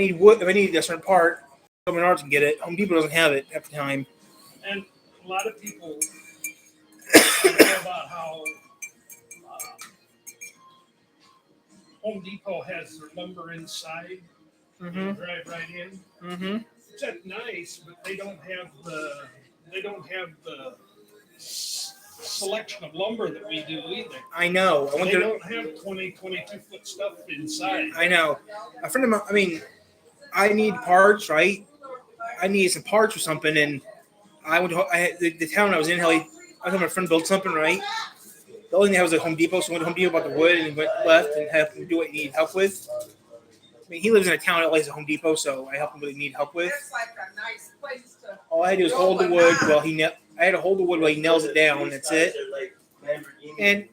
if I need a certain part, go to Menards and get it. Home Depot doesn't have it at the time. And a lot of people know about how Home Depot has their lumber inside. Mm-hmm. You drive right in. Mm-hmm. It's nice, but they don't have the selection of lumber that we do either. I know. They don't have 22 foot stuff inside. I know. A friend of mine. I mean, I need parts, right? I needed some parts or something, and I went to the town I was in. I had my friend build something, right? The only thing that was at Home Depot, so I went to Home Depot about the wood and went left and helped him do what he needed help with. I mean, he lives in a town that likes a Home Depot, so I helped him what he needed help with. It's like a nice place to. All I had to do was hold the wood while I had to hold the wood while he nails it down. That's it. And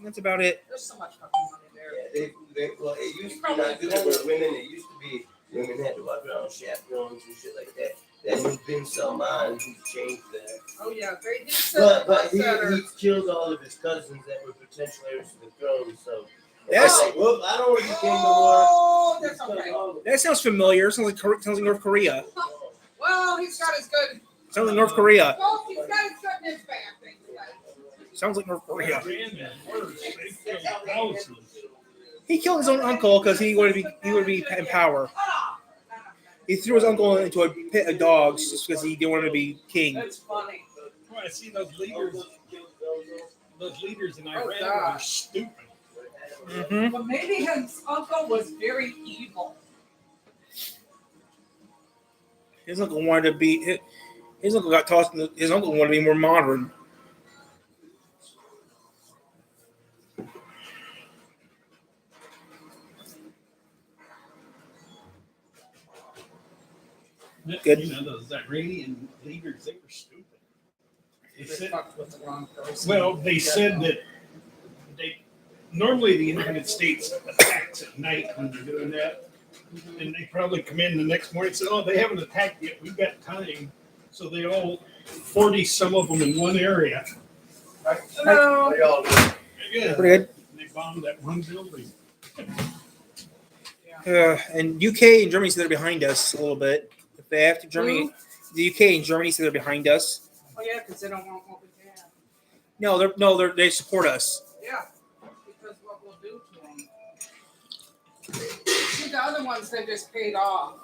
that's about it. There's so much fucking money there. Well, it used to be not good for women. It used to be women had to walk around chaperones and shit like that. Then there's been Salman who changed that. Oh yeah, they did. But he killed all of his cousins that were potential heirs to the throne. So Yes. like, well, I don't want to be king no more. Oh, that's okay. That sounds familiar. Sounds like North Korea. Well, he's got his good. Sounds like North Korea. Well, he's got his good and his bad things. Sounds like North Korea. They killed thousands. He killed his own uncle because he wanted to be in power. He threw his uncle into a pit of dogs just because he didn't want him to be king. That's funny. Well, I see those leaders in Iran God. are stupid. Mm-hmm. But maybe his uncle was very evil. His uncle wanted to be. His uncle got tossed. His uncle wanted to be more modern. Good. You know, those Iranian leaders, they were stupid. They They said, fucked with the wrong person. well, they said that normally the United States attacks at night when they're doing that. And they probably come in the next morning and say, oh, they haven't attacked yet. We've got time. So they all, 40 some of them in one area. Hello. Yeah. Pretty good. They bombed that one building. And UK and Germany say they're behind us a little bit. If they have to, Germany, the UK and Germany say they're behind us. Oh yeah, because they don't want what we have. No, they support us. Yeah, because what we'll do to them. See, the other ones they just paid off.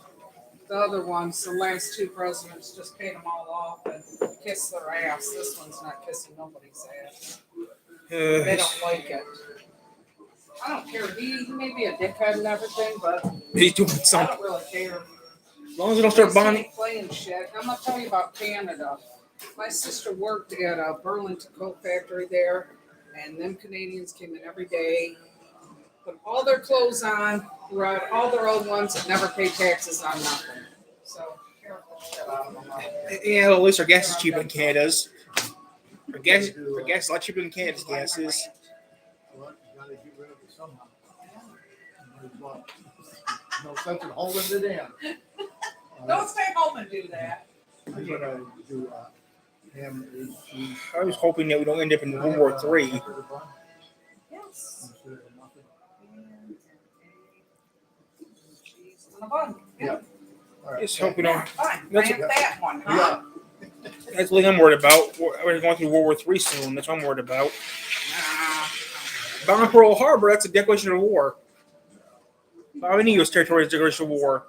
The other ones, the last two presidents, just paid them all off and kissed their ass. This one's not kissing nobody's ass. They don't like it. I don't care. He may be a dickhead and everything, but He's doing I something. don't really care. As long as they don't start Just bonding. ain't playing shit. I'm gonna tell you about Canada. My sister worked at a Burlington coat factory there, and them Canadians came in every day, put all their clothes on, brought all their old ones, and never paid taxes on nothing. So careful shit out of them. Yeah, at least our gas is cheaper than Canada's. Our gas is a lot cheaper than Canada's gas is. Well, you gotta get rid of it somehow. No sense in holding it in. Don't stay home and do that. I'm gonna do him. I was hoping that we don't end up in World War III. Yes. On a bun. Yeah. Just hope we don't. Fine. That's Plant that one, huh? That's the thing I'm worried about. We're going through World War III soon. That's what I'm worried about. Bombing Pearl Harbor, that's a declaration of war. Bombing U.S. territory is a declaration of war.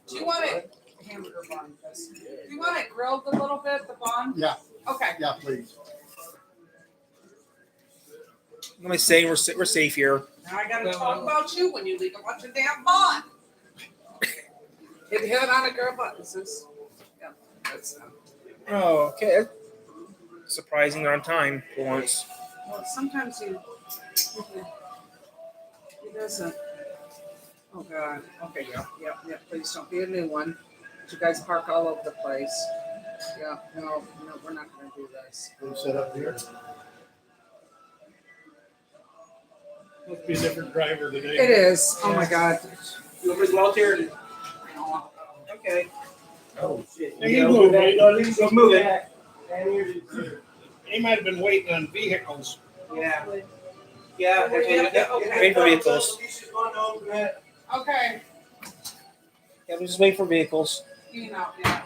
Do you want it hamburger bun? Do you want it grilled a little bit, the bun? Yeah, Okay. yeah, please. Let me say we're safe here. Now I gotta talk about you when you leave a bunch of damn bun. Hit it on a girl button, sis. Yeah, that's Oh, okay. That's surprising they're on time for once. well, sometimes he doesn't. Oh God. Okay, yeah. Please don't be a new one. You guys park all over the place. Yeah, no, we're not gonna do this. We'll set up here. Must be a different driver today. It is. Oh my God. Nobody's out here. Okay. Oh shit! Hey, he's moving. Let's move it. He might have been waiting on vehicles. Yeah. Yeah. Wait for vehicles. Okay. Yeah, we just wait for vehicles. You know, yeah.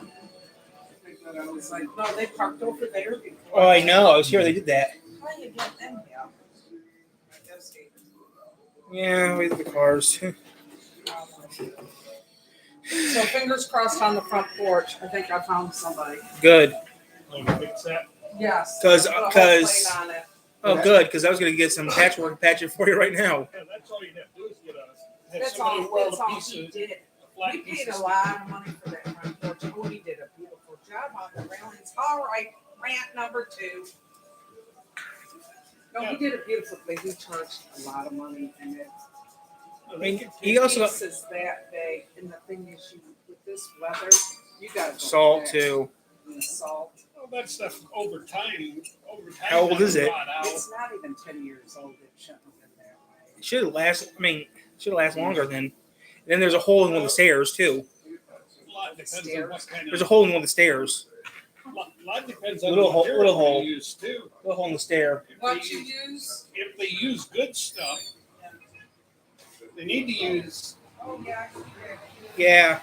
But I was like, no, they parked over there before. Oh, I know. I was here. They did that. How you get them here? I guess they- Yeah, wait for the cars. So fingers crossed on the front porch. I think I found somebody. Good. Want to fix that? Yes. 'Cause- Put a whole 'cause- plate on it. Oh, good, because I was gonna get some patchwork and patch it for you right now. Yeah, that's all you have to do is get a, have That's somebody all, weld that's a all piece he of, did. a flat We piece paid a of. lot of money for that front porch. Oh, he did a beautiful job on the railings. All right, rant number 2. No, he did it beautifully. He charged a lot of money and it. I mean, he also got piece is that big, and the thing is, you with this weather, you gotta go salt back. too. And the salt. Well, that stuff over time. How old that'll is it? rot out. It's not even 10 years old. It shouldn't have been that way. It should last. I mean, should last longer than. And then there's a hole in one of the stairs too. A lot depends on what kind There's a of. hole in one of the stairs. Lot depends on Little the hole- material little hole. they use too. A hole in the stair. What you use? If they use good stuff, they need to use. Oh, yeah. Yeah.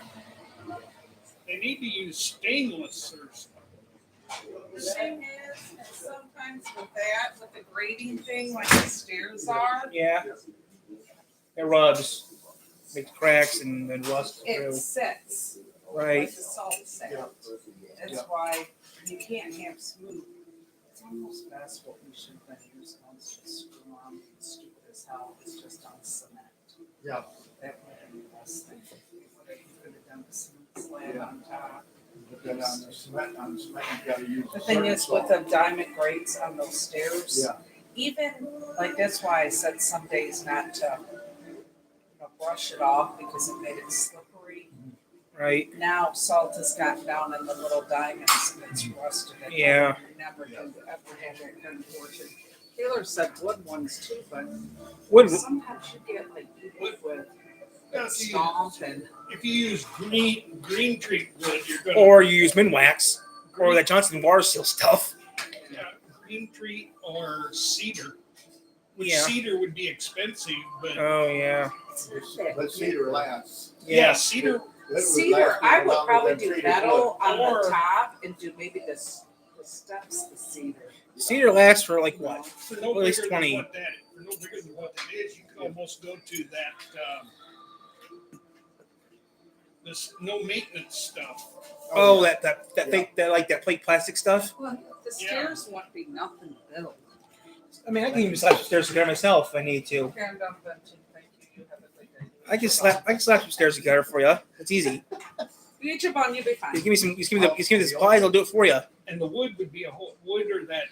They need to use stainless or The thing is, sometimes with that, with the grading thing, like the stairs are, Yeah. It rubs, makes cracks and rust it through. sits. Right. Like the salt sits. That's why you can't have smooth. It's almost best what we should have been using was just screw on, stupid as hell, it's just on cement. Yeah. That would have been the best thing. What if you could have done the cement slab on top? But then on the cement, you gotta use. The thing is with the diamond grates on those stairs, Yeah. even, like, that's why I said some days not to, brush it off because it made it slippery. Right. Now salt has gotten down in the little diamonds and it's rusted. It Yeah. Never did, ever had that good fortune. Taylor said wood ones too, but Wood. sometimes you get like wood with stomp and. if you use green tree wood, you're gonna. Or you use Minwax. Or that Johnson Water Seal stuff. Yeah, green tree or cedar. Which Yeah. cedar would be expensive, but Oh yeah. But cedar lasts. yeah, cedar. It would Cedar, last I even would longer probably than do treated metal on Or- the top and do maybe the steps, the cedar. Cedar lasts for like what? For no At least bigger 20. than what that. For no bigger than what that is, you could almost go to that. This no maintenance stuff. Oh, that Yeah. fake that like that plate plastic stuff. Well, the stairs won't be nothing built. I mean, I can even slap some stairs together myself if I need to. And I'm venting, thank you, you have a good day. I can slap some stairs together for you. It's easy. Each of on, you'll be fine. Just give me the supplies. I'll do it for you. And the wood would be wood or that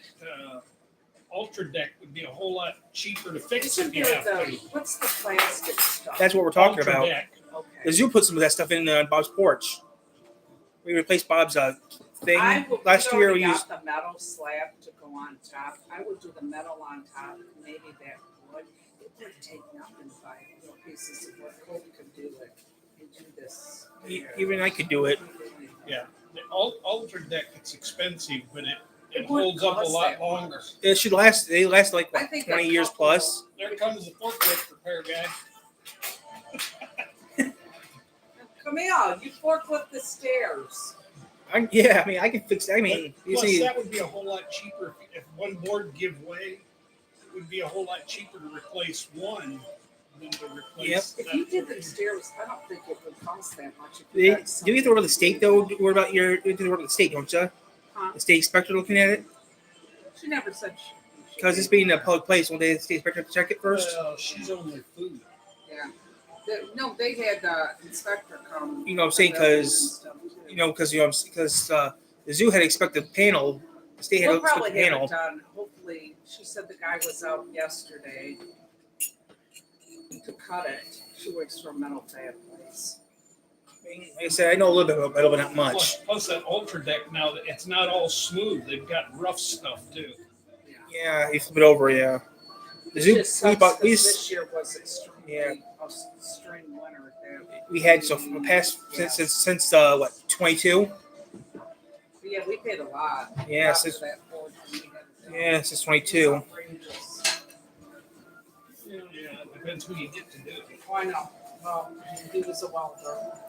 Ultra Deck would be a whole lot cheaper to fix Isn't if you there have the, to. what's the plastic stuff? That's what we're talking Ultra about. Deck. Okay. The zoo put some of that stuff in Bob's porch. We replaced Bob's thing I would, last year. We got used the metal slab to go on top. I would do the metal on top, maybe that wood. It would take nothing by pieces of wood. Cole could do it and do this. even I could do it. Yeah. The Ultra Deck, it's expensive, but it It holds wouldn't up a cost lot that longer. much. It should last. They last like I what, think 20 a years couple- plus. There comes the forklift repair guy. Camille, you forklift the stairs. I mean, I can fix. I mean, you Plus, see, that would be a whole lot cheaper if one board give way. It would be a whole lot cheaper to replace one than to replace. If that you did board. the stairs, I don't think it would cost that much. If do you you got have to worry about the state though? What about you have to worry about the state, don't you? Huh? The state inspector looking at it She never said she. because it's being a public place. One day the state inspector have to check it first. Well, she's only food. Yeah. No, they had the inspector come. You know what I'm saying? Because the zoo had expected panel. The state had We'll expected probably have panel. it done. Hopefully, she said the guy was out yesterday to cut it. She works for a metal fab place. Like I said, I know a little bit about it, but not much. Plus that Ultra Deck now, that it's not all smooth. They've got rough stuff too. Yeah, you flip it over. Yeah, the zoo. Just We sucks bought. 'cause this year was extremely Yeah. extreme winter. There. We had so from the past since what 22. But yeah, we paid a lot. Yeah, A lot since- for that board when we had it done. Yeah, since It was 22. outrageous. Yeah, it depends who you get to do it. Oh, I know. Well, he was a welder.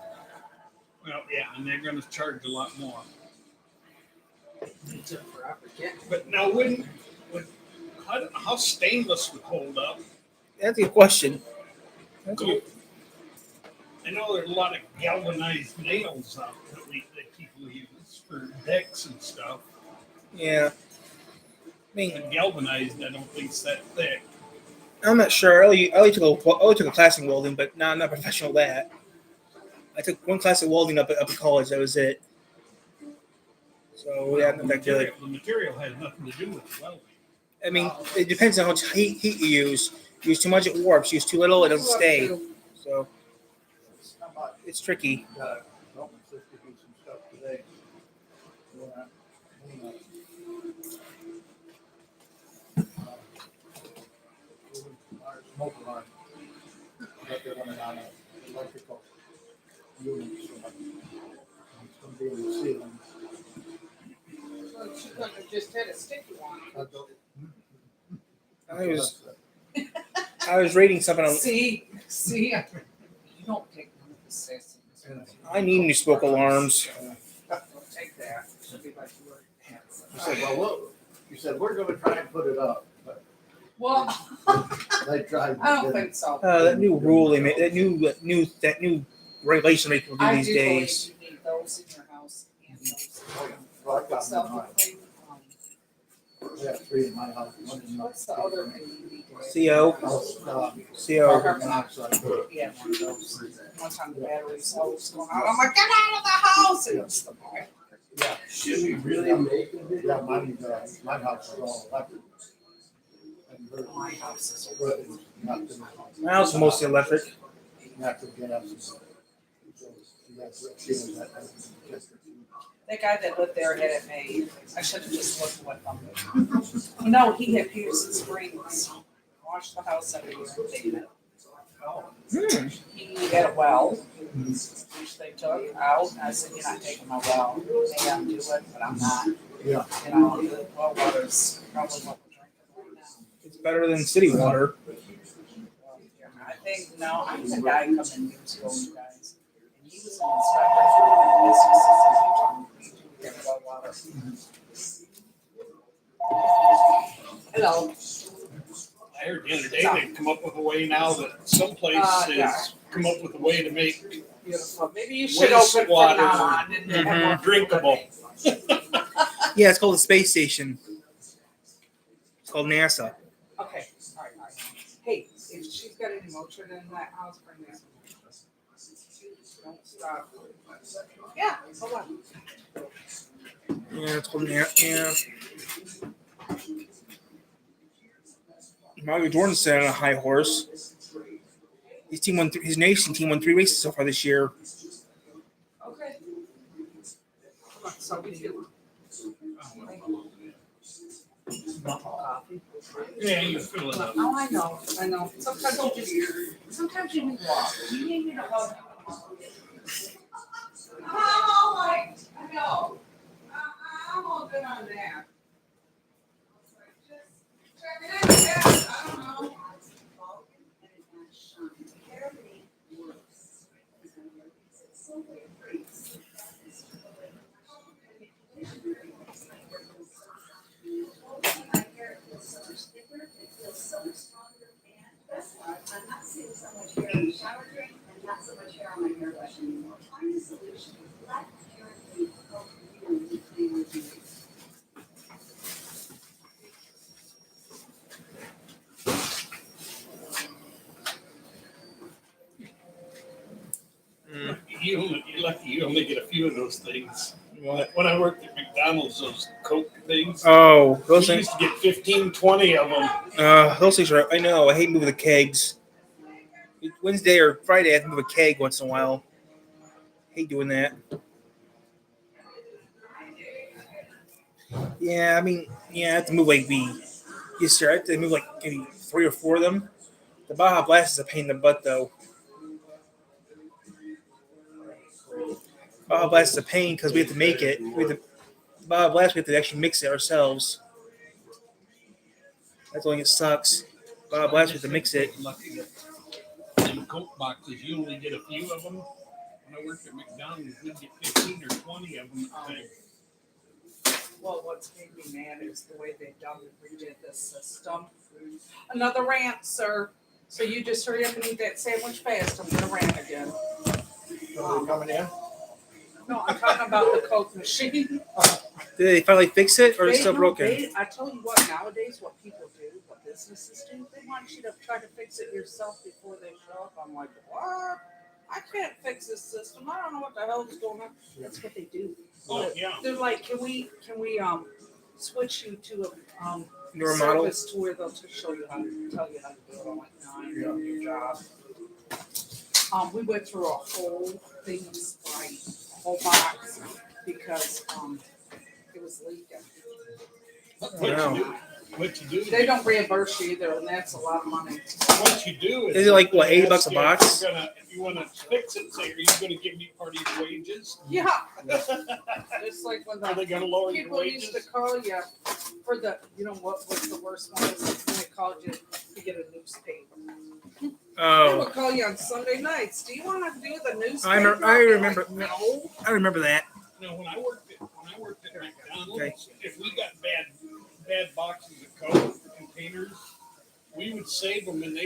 Well, yeah, and they're gonna charge a lot more. It took forever getting. But now how stainless would hold up? That's a good question. That's a good- I know there's a lot of galvanized nails out that people use for decks and stuff. yeah. I mean, And galvanized, I don't think it's that thick. I'm not sure. I only took a class in welding, but no, I'm not professional at that. I took one class of welding up at college. That was it. So yeah, I'm not that good. The material has nothing to do with welding. I mean, it depends on how much heat you use. Use too much, it warps. Use too little, it doesn't stay. So How about, it's tricky. Dalton says to do some stuff today. Our smoke alarm. But they're running on an electrical unit, so it's gonna be in the ceiling. Well, she could have just had a sticky one. I was reading something on. See, you don't take none of the sass. I need new smoke alarms. Take that. She'll be like, "You're handsome." You said, well, look, you said, we're gonna try and put it up, but Well, they tried. I don't think so. That new rule they made, that new regulation they people do I these do days. believe you need those in your house and those. Well, I got Self mine. thing. I got 3 in my house. One in my- What's the other thing you need? CO, House, CO. carbon monoxide. Yeah, one of those. One time the battery's always going out. I'm like, get out of the house! And it's the boy. Yeah, Should we really make a video? yeah, my house is all electric. And hers My house is. is not the- My house is mostly electric. natural gas. That guy that lived there had it made. I should have just looked with him. No, he had Peterson Springs. Washed the house every year and paid it. He had a well, which they took out. I said, you're not taking my well. They got to do it, but I'm not. Yeah. You know, the well water's probably what we're drinking right now. It's better than city water. I think, no, I had a guy come in years ago, you guys, and he was an inspector for businesses and he told me we get well water. Hello. I heard the other day they've come up with a way now that some places Yeah. come up with a way to make Beautiful. Maybe you should open from Wastewater. now on and have Mhm. more Drinkable. Yeah, it's called the space station. It's called NASA. Okay, all right. Hey, if she's got any motion in that house, bring this. Don't stop. Yeah, hold on. Yeah, it's called NASA. Yeah. Mario Jordan sat on a high horse. His nation team won 3 races so far this year. Okay. Come on, somebody get one. Coffee. Yeah, you fill it up. Oh, I know. Sometimes you need walk. You need me to walk. I'm all like, I know. I'm all good on that. Just check it out. I don't know. I'm not seeing so much hair in the shower drain and not so much hair on my hairbrush anymore. Find a solution. Let Hair and Leaf help you clean your beauty. You're lucky you only get a few of those things. What? When I worked at McDonald's, those Coke things, Oh, those we things. used to get 15, 20 of them. Those things are. I know. I hate moving the kegs. Wednesday or Friday, I have to move a keg once in a while. Hate doing that. Yeah, I mean, yeah, I have to move like yes, sir. I have to move like maybe 3 or 4 of them. The Baja Blast is a pain in the butt, though. Baja Blast is a pain because we have to make it. Baja Blast, we have to actually mix it ourselves. That's the only thing that sucks. Baja Blast, we have to mix it. Lucky that in Coke boxes, you only get a few of them. When I worked at McDonald's, we'd get 15 or 20 of them at a time. Well, what's made me mad is the way they redid this system. Another rant, sir. So you just hurry up and eat that sandwich fast. I'm gonna rant again. So they coming in? No, I'm talking about the Coke machine. Did they finally fix it, or it's still No, broken? I tell you what, nowadays, what people do, what businesses do, they want you to try to fix it yourself before they show up. I'm like, what? I can't fix this system. I don't know what the hell is going on. That's what they do. Oh, yeah. They're like, can we switch you to a Newer model. service to where they'll just show you how to tell you how to do it. I'm like, no, I ain't doing your job. We went through a whole thing of Sprite, a whole box, because it was leaking. What you do, They don't reimburse you either, and that's a lot of money. what you do Is it like, what, $80 a ask you box? If you wanna fix it, say, are you gonna give me part of your wages? Yeah. It's like when Are they the gonna lower your people used wages? to call you for the, you know what's the worst one is when they called you to get a newspaper. They Oh, would call you on Sunday nights. Do you want to do the newspaper? I You're remember. like, no. I remember that. You know, when I worked at McDonald's, Okay. if we got bad boxes of Coke containers, we would save them, and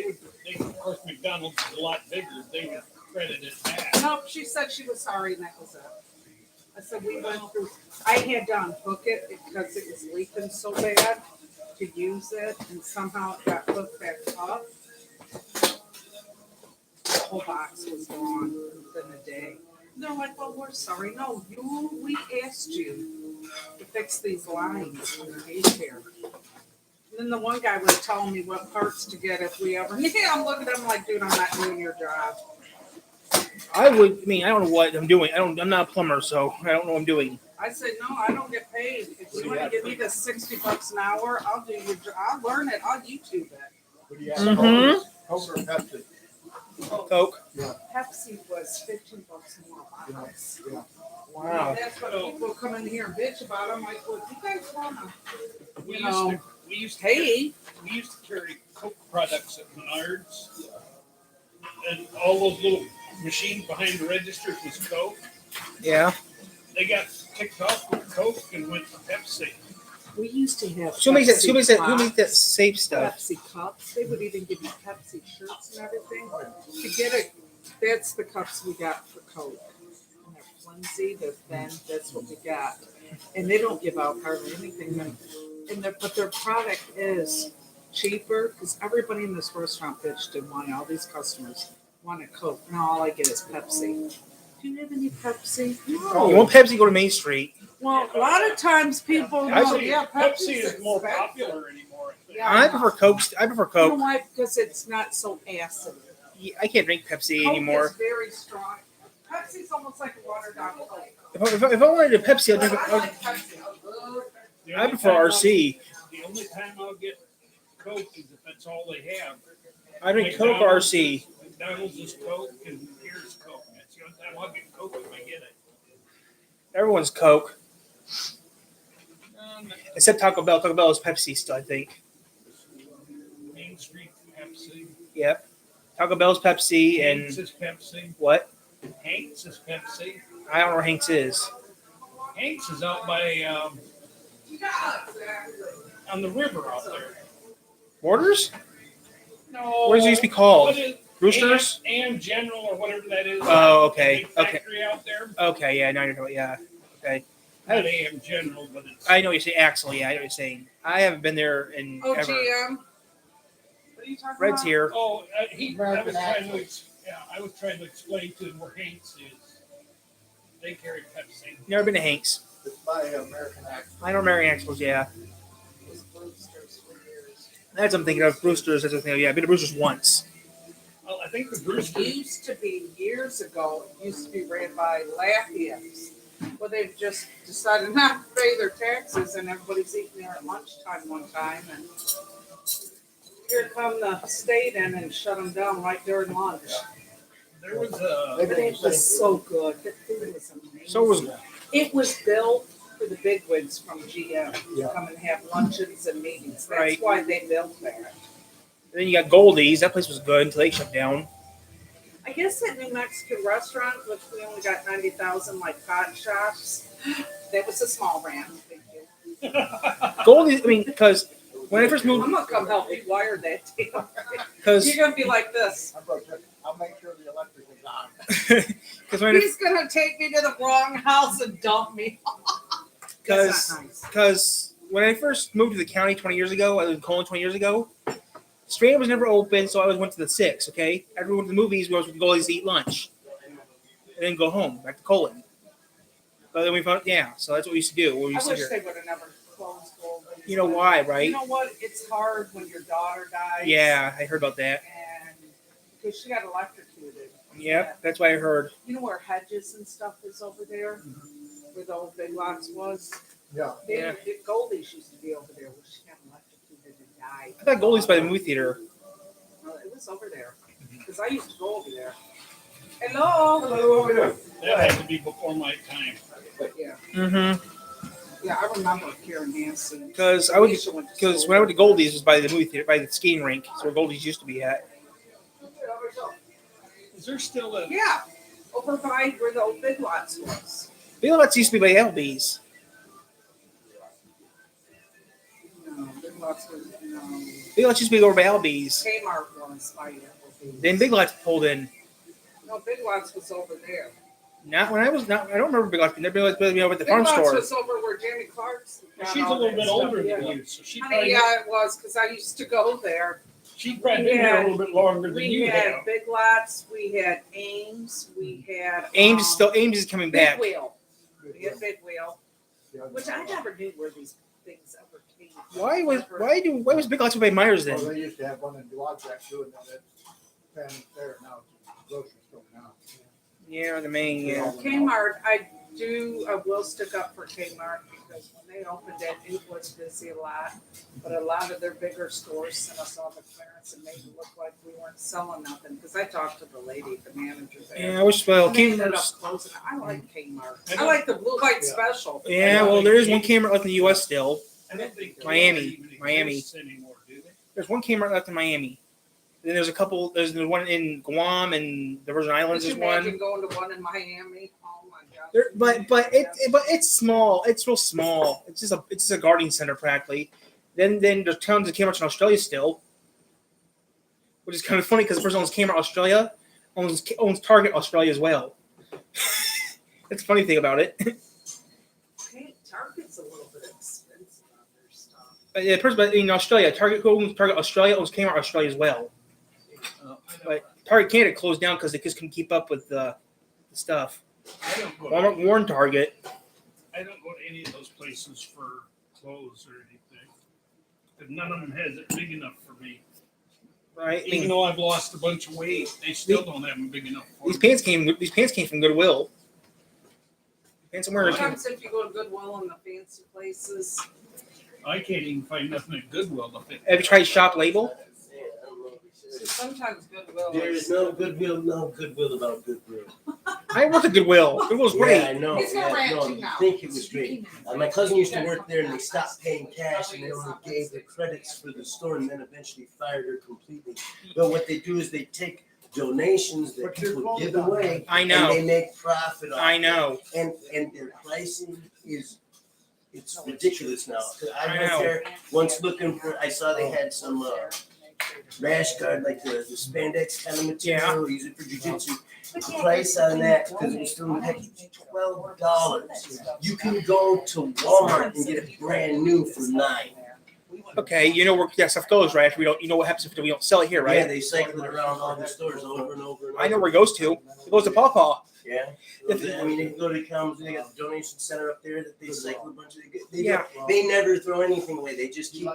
of course, McDonald's is a lot bigger. They would credit it back. Nope, she said she was sorry and that was it. I said we went through, I had to unhook it because it was leaking so bad to use it and somehow it got hooked back up. The whole box was gone within a day. They're like, well, we're sorry. No, we asked you to fix these lines in the daycare. And then the one guy was telling me what parts to get if we ever need. I'm looking at him like, dude, I'm not doing your job. I don't know what I'm doing. I'm not a plumber, so I don't know what I'm doing. I said, no, I don't get paid. If you want to give me the $60 an hour, I'll do your job. I'll learn it. I'll YouTube it. What do you have? Mhm. Coke or Pepsi? Coke. Pepsi was $15 more a box. Yeah. Wow. That's what people come in here and bitch about. I'm like, well, you guys wanna, We you used know, to, we used to hey, we used to carry Coke products at Menards, and all those little machines behind the registers was Coke. Yeah. They got ticked off with Coke and went to Pepsi. we used to have Who makes that? Who makes that? Who Pepsi makes that safe stuff? Pepsi cups. They would even give you Pepsi shirts and everything. To get it, that's the cups we got for Coke. And they're flimsy, they're thin, that's what we got. And they don't give out hardly anything. But their product is cheaper because everybody in this restaurant bitched and wanted, all these customers wanted Coke. Now all I get is Pepsi. Do you have any Pepsi? You No. want Pepsi? Go to Main Street. Well, a lot of times people know, Pepsi, yeah, Pepsi Pepsi's is more expensive. popular anymore. I think. Yeah. I prefer Coke. I prefer You know Coke. why? Because it's not so acid. I can't drink Pepsi Coke anymore. is very strong. Pepsi's almost like a watered down Coke. If I wanted a Pepsi, I'd But drink. I like Pepsi. The I only prefer time RC. The only time I'll get Coke is if that's all they have. I drink Coke or RC. McDonald's is Coke and here's Coke. That's the only time I'll get Coke if I get it. Everyone's Coke, Um, except Taco Bell. Taco Bell is Pepsi still, I think. Main Street Pepsi. Yep. Taco Bell's Pepsi Hanks and is Pepsi. what? Hanks is Pepsi. I don't know where Hanks is. Hanks is out by Yeah, exactly. on the river out there. Borders? No. What does it used to be called? What is- Roosters? And General or whatever that is. Oh, okay, Big okay. Factory out there. Okay, yeah, now you're talking. Yeah, okay. Not AM General, but it's. I know what you're saying. Axel, yeah, I know what you're saying. I haven't been there in ever. OGM. What are you talking Red's about? here. Oh, I was trying to explain to him where Hanks is. They carry Pepsi. Never been to Hanks. It's by American Act. I know Mary Axel's. Yeah, It was Brewster's for years. that's what I'm thinking of. Brewster's. That's the thing. Yeah, I've been to Brewster's once. Well, I think the It Brewsters. used to be years ago, it used to be ran by Lafayette's. Well, they've just decided not to pay their taxes and everybody's eating there at lunchtime one time and here come the state in and shut them down right during lunch. There was They a. But it was so good. The food was amazing. So was It was built for the bigwigs from GM to Yeah. come and have luncheons and meetings. That's Right. why they built that. then you got Goldie's. That place was good until they shut down. I guess that New Mexican restaurant, which we only got 90,000 like pot shops, that was a small brand. Thank you. Goldie's. I mean, because when I first moved, I'm gonna come help you wire that deal. because You're gonna be like this. I'll make sure the electric is on. because when I, He's gonna take me to the wrong house and dump me. That's not nice. because when I first moved to the county 20 years ago, I lived in Colin 20 years ago. Strand was never open, so I always went to the 6. Okay, after we went to the movies, we always would go to eat lunch, and then go home back to Colin. But then we found, yeah, so that's what we used to do. We I used to wish hear. they would have never closed Goldie's. You know why, right? You know what? It's hard when your daughter dies. Yeah, I heard about that. And because she got electrocuted. Yep, that's why I heard. You know where Hedges and stuff is over there? Where the old Big Lots was? Yeah. Yeah. Goldie's used to be over there where she got electrocuted and died. I thought Goldie's by the movie theater. Well, it was over there. Because I used to go over there. Hello? That had to be before my time. Yeah. Mm-hmm. Yeah, I remember Karen Hansen. Because when I went to Goldie's, it was by the movie theater, by the skating rink. So where Goldie's used to be at. Is there still a? Yeah, over by where the old Big Lots was. Big Lots used to be by Applebee's. No, Big Lots was, no. Big Lots used to be over by Applebee's. Kmart was by Applebee's. Then Big Lots pulled in. No, Big Lots was over there. Not when I was not. I don't remember Big Lots. Big Lots was over at the Big farm Lots store. was over where Jamie Clark's. got She's a all little that bit stuff, older yeah. than you, so she Honey, probably yeah, it was because I used to go there. she's probably been here a little bit longer than We you had have. Big Lots, we had Ames, we had Ames is coming Big back. Wheel. We had Big Wheel, which I never knew where these things ever came from. Why was Big Lots by Myers Well, then? they used to have one in Dewatchek too, and now that's Family Fair now, it's a grocery store now. Yeah, the main. Yeah. Kmart, I will stick up for Kmart because when they opened it, it was busy a lot. But a lot of their bigger stores sent us all the clearance and made it look like we weren't selling nothing. Because I talked to the lady, the manager there. Yeah, I wish. Well, And they ended up Kmart's. closing. I like Kmart. I I like the blue light Yeah. special. Yeah, well, there is one Kmart left in the U.S. still. I don't think they Miami. even Miami. exist anymore, do they? There's one Kmart left in Miami. Then there's a couple. There's the one in Guam and the Virgin Islands. Could Is you imagine one. going to one in Miami? Oh my God. There, but it's small. It's real small. It's just a gardening center practically. Then there's tons of Kmart's in Australia still, which is kind of funny because the person owns Kmart Australia owns Target Australia as well. That's the funny thing about it. Okay, Target's a little bit expensive on their stuff. But yeah, the person in Australia, Target Australia owns Kmart Australia as well. But Target Canada closed down because they just couldn't keep up with the stuff. I don't go. Walmart warned Target. I don't go to any of those places for clothes or anything. Because none of them has it big enough for me. Right? I Even mean, though I've lost a bunch of weight, they still don't have them big enough for these me. pants came from Goodwill. Pants I'm wearing. Sometimes if you go to Goodwill and the fancy places, I can't even find nothing at Goodwill to fit. Have you tried Shop Label? so sometimes Goodwill There is. is no goodwill about Goodwill. I worked at Goodwill. Goodwill's Yeah, great. I know. He's gonna Yeah, rant no, you you now. think it was great. My cousin used to work there and they stopped paying cash and they only gave the credits for the store and then eventually fired her completely. But what they do is they take donations that people give away I and know. they make profit off I it. know. And their pricing it's ridiculous now. 'Cause I I went know. there once looking for, I saw they had some rash guard, like the spandex kind of material, use it for jujitsu. The price on that, because it was still in the package, $12. You can go to Walmart and get it brand new for $9. Okay, you know where that stuff goes, right? If we don't, you know what happens if we don't sell it here, Yeah, right? they cycle it around all the stores over and over and over. I know where it goes to. It goes to Paw Paw. Yeah. I mean, they can go to the commons, they got the donation center up there that they cycle a bunch of, Yeah. they never throw anything away. They just keep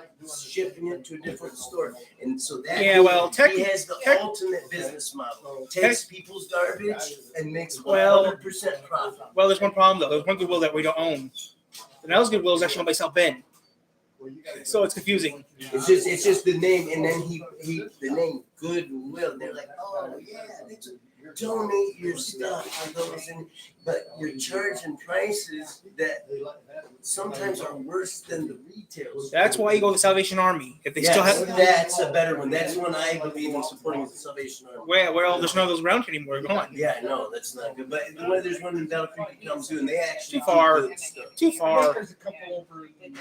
shipping it to a different store. And so that, Yeah, well, he has the ultimate business model. Takes people's garbage and makes Well- 100% profit. Well, there's one problem though. There's one Goodwill that we don't own. And that Goodwill is actually owned by South Bend, so it's confusing. It's just the name, and then the name Goodwill. They're like, oh yeah, donate your stuff to those, but you're charging prices that sometimes are worse than the retail. That's why you go to the Salvation Army. If they still have, That's a better one. That's one I believe in supporting is the Salvation Army. well, there's none of those around here anymore. Gone. Yeah, no, that's not good. But there's one in Battle Creek that comes too, and they actually Too far. do good stuff. Too I think far. there's a couple over in The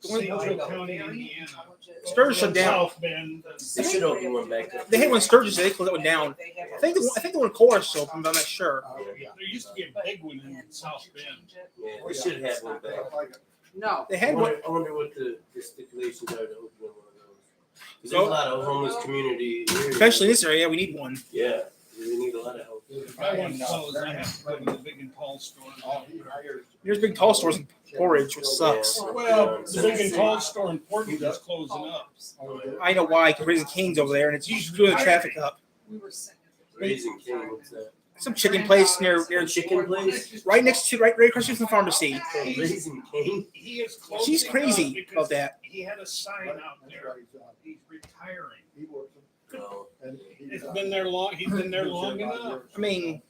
one- St. Joe County, Indiana. Sturgis shut down. South Bend. They should open one back up. They had one in Sturgis. They closed that one down. I think the one in Chorus opened, but I'm not sure. There used to be a big one in South Bend. Yeah, they should have one back. No. They had one. I wonder what the stipulations are to open one of those. 'Cause there's a lot of homeless community areas. Especially in this area, we need one. Yeah, we need a lot of help. If I want to close, I have to go to the big and tall store. There's big tall stores in Porridge, which sucks. Well, the big and tall store in Portland is closing up. I know why, because Raising Cane's over there, and it's screwing the traffic up. We were sitting at the- Raising King, what's that? Some chicken place near Chicken place? right next to right across the street from the pharmacy. Raising King? He is closing She's up crazy because about that. He had a sign out there. He's retiring. No. It's been there long. He's been there long enough. I mean,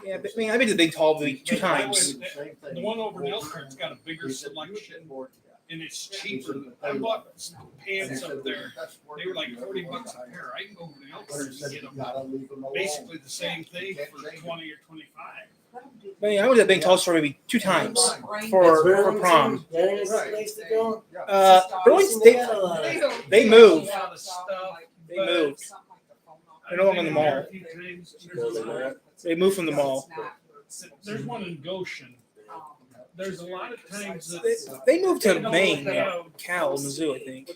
yeah, but, I mean, I've been to the Big Tall League 2 times. The one over in Elkhorn's got a bigger selection and it's cheaper. I bought some pants up there. They were like $40 a pair. I can go over to Elkhorn's and get them basically the same thing for 20 or 25. I mean, I went to the Big Tall store maybe 2 times for prom. That ain't the place to go? Burlington, they move. They moved. They're no longer in the mall. They moved from the mall. There's one in Goshen. There's a lot of times that They moved to Maine, Kalamazoo, I think.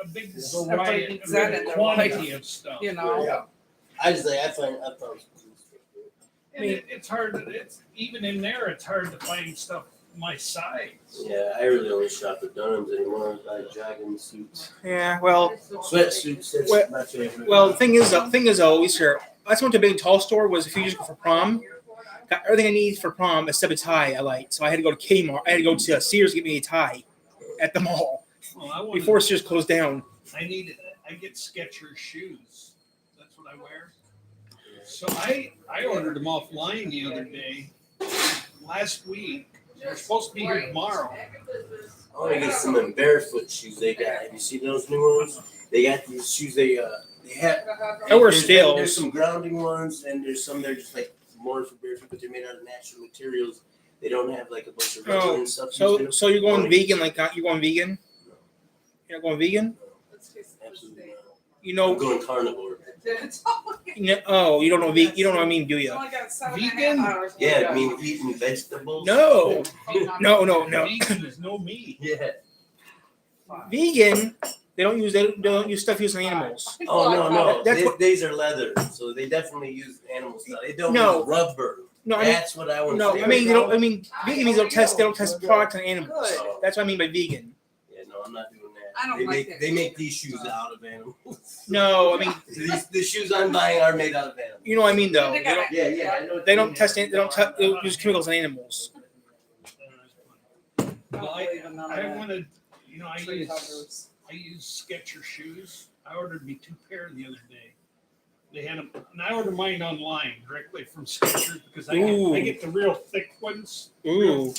a big Everybody variety, needs that in their quantity of stuff. You know, I found. And it's hard. It's even in there. It's hard to find stuff my size. Yeah, I really only shop at Dunham's anymore. I buy jogging suits. Yeah, well, Sweatsuits, that's Well- my favorite. well, the thing is, always here. I just went to a Big Tall store. Was a few years ago for prom. Got everything I need for prom except a tie I liked. So I had to go to Kmart. I had to go to Sears to get me a tie at the mall Well, I want. before Sears closed down. I need it. I get Skechers shoes. That's what I wear. So I ordered them offline the other day. Last week. They're supposed to be here tomorrow. I want to get some of them barefoot shoes they got. Have you seen those new ones? They got these shoes. They have. I wear There's Steels. some grounding ones, and there's some they're just like more for barefoot, but they're made out of natural materials. They don't have like a bunch of rubber and stuff. So you're going vegan? Like you're going vegan? You're not going vegan? Absolutely not. You I'm know? going carnivore. Oh, you don't know vegan? You don't know what I mean, do you? Vegan? Yeah, I mean eating vegetables. No, no. Vegan is no meat. Yeah. Vegan. They don't use stuff used on animals. Oh no. That's what- These are leather, so they definitely use animal stuff. They don't No. use rubber. No, I mean, That's what I want to no. say. I mean, vegan means they don't test products on animals. Good. That's what I mean by vegan. Yeah, no, I'm not doing that. I don't they like make that. they make these shoes out of animals. No, I mean, The shoes I'm buying are made out of animals. you know what I mean though. They don't, Yeah, I know. what they you don't mean. test it. They don't use chemicals on animals. Well, I wanted, I use Skechers shoes. I ordered me 2 pair the other day. They had them, and I ordered mine online directly from Skechers because I get the real thick ones. Ooh.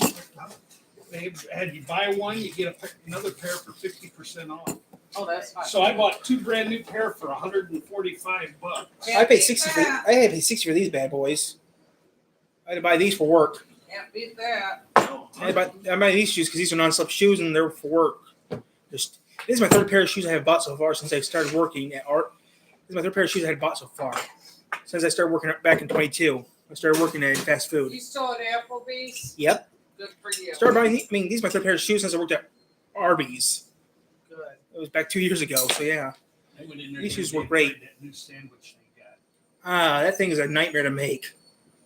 They had you buy one, you get another pair for 50% off. Oh, that's fine. So I bought 2 brand new pair for $145. I paid 60 for. I had to pay 60 for these bad boys. I had to buy these for work. Can't beat that. I buy these shoes because these are non-slip shoes and they're for work. This is my 3rd pair of shoes I have bought so far since I started working at Art. This is my 3rd pair of shoes I had bought so far since I started working back in 22. I started working at fast food. You still at Applebee's? Yep. Good for you. Started buying. I mean, these are my 3rd pair of shoes since I worked at Arby's. Good. It was back 2 years ago. So yeah. I went in there These shoes the other were day, great. tried That new sandwich they got. That thing is a nightmare to make.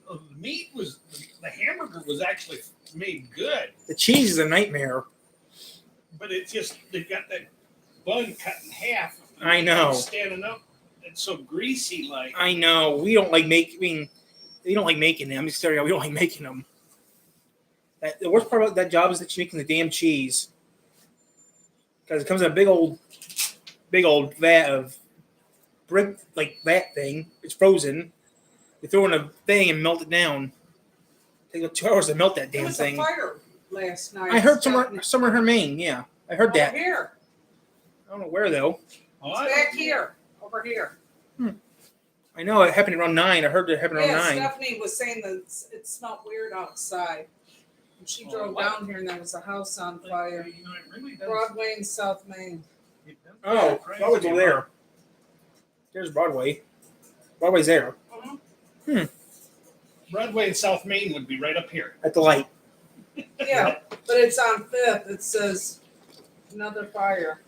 Oh, the hamburger was actually made good, The cheese is a nightmare. but it's just they got that bun cut in half. I know. Standing up, it's so greasy like. I know. We don't like make. I mean, we don't like making them. I'm just telling you, we don't like making them. The worst part about that job is that you're making the damn cheese because it comes in a big old vat of brick like that thing. It's frozen. They throw in a thing and melt it down. Take about 2 hours to melt that There damn was a thing. fire last night. I heard Stephanie. somewhere in Maine. Yeah, I heard Over that. here. I don't know where though. Oh, It's I back don't- here. Over here. I know it happened around 9. I heard it happened around Yeah, 9. Stephanie was saying that it smelled weird outside. And she Oh, drove what? down here and there was a house on fire. You know, it really does. Broadway in South Main. it does Oh, get crazy Broadway's over about- there. There's Broadway. Broadway's there Broadway and South Main would be right up here. at the light. Yeah, but it's on Fifth. It says another fire.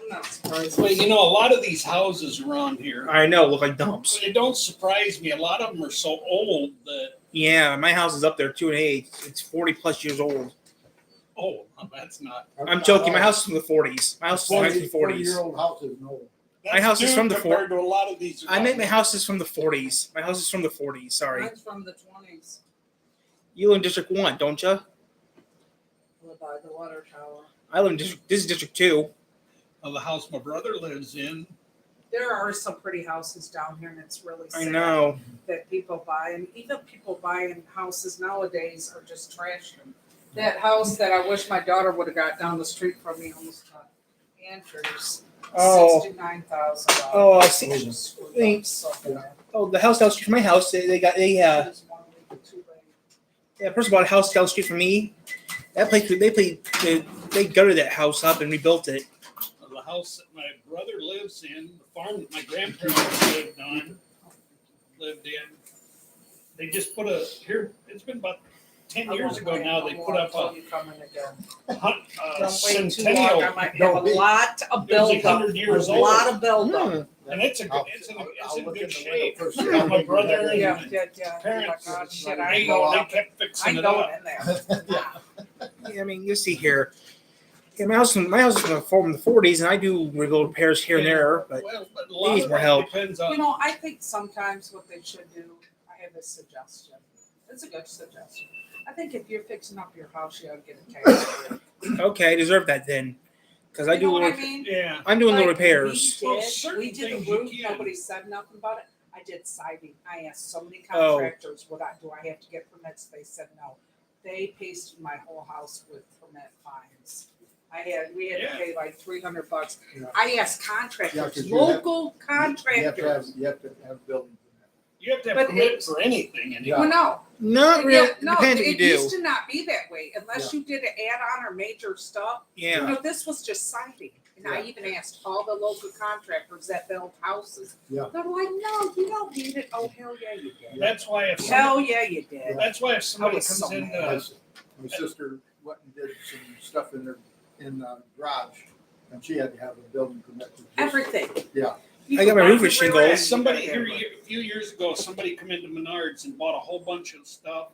I'm not surprised. But you know, a lot of these houses around here, I know, look like dumps. it don't surprise me. A lot of them are so old that, Yeah, my house is up there too in age. It's 40 plus years old. oh, that's not. I'm joking. My house is from the 40s. My house is from the 40s. 40-year-old house is no. That's house is new from the compared to a lot of these. I meant my house is from the 40s. My house is from the 40s. Sorry. Mine's from the 20s. You live in District 1, don't you? Live by the water tower. I live in District. This is District 2. Of the house my brother lives in. There are some pretty houses down here, and it's really I sad know. that people buy. And even people buying houses nowadays are just trashing. That house that I wish my daughter would have got down the street from me almost got Andrews. Oh. $69,000. Oh, I see. Thanks. Oh, the house down the street from my house. They person bought a house down the street from me. That place they gutted that house up and rebuilt it. The house that my brother lives in, the farm that my grandparents lived in. They just put it's been about 10 years ago now, they put up a Don't wait too long. I centennial, might have a lot of it was buildup. 100 years A old. lot of buildup. Hmm. And it's I'll- it's I'll in look good in the shape. window first. My brother and Yeah. Oh my parents, God, shit, they I know. kept I fixing it know up. it in there. Yeah, I mean, you see here. Yeah, my house is from the 40s, and I do rebuild repairs here and there. But Well, but a lot needs of more that help. depends You on, know, I think sometimes what they should do, I have a suggestion. It's a good suggestion. I think if you're fixing up your house, you ought to get a tax break. okay, I deserve that then, because I You do. know what I Little, mean? yeah. I'm doing little Like, repairs. Well, We certain did the things you roof, can. nobody said nothing about it. I did siding. I asked so many Oh. contractors, do I have to get permits? They said no. They pasted my whole house with permit fines. We had Yeah. to pay like $300. Yeah. I asked Yeah, contractors, 'cause you have- local contractors. You have to have building permit. You have to have But permit it- for anything. Yeah. Well, no, Not really. yeah, no, Depends what you it do. used to not be that way unless you did an add-on or major stuff. You Yeah. know, this was just siding. And I Yeah. even asked all the local contractors that build houses. Yeah. They're like, no, you don't need it. Oh, hell yeah, you did. That's why if Hell yeah, you did. that's why if somebody was comes so in, mad. My sister went and did some stuff in the garage, and she had to have a building permit. to just- Everything. Yeah. You I got could my buy roof from with where shingles. we're at, somebody you here gotta a few years ago, somebody come into Menards and bought a whole bunch of stuff.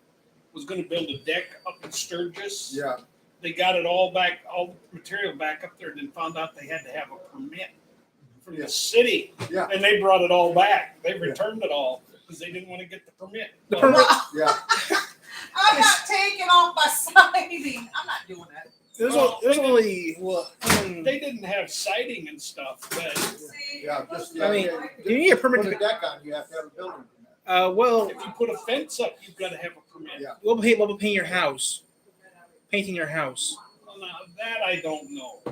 Was going to build a deck up in Sturgis. Yeah, They got it all the material back up there, and then found out they had to have a permit from Yeah. the city. Yeah. And they brought it all back. They returned it all because they didn't want to get the permit. The Well, permit. yeah. I'm not taking off my siding. I'm not doing it. There's only. They didn't have siding and stuff, but See, Yeah, it was just- I mean, like- do you need a permit? Put a To, deck on, you have to have a building permit. well, if you put a fence up, you've got to have a permit. Yeah. we'll paint your house. Painting your house. Well, now, that I don't know.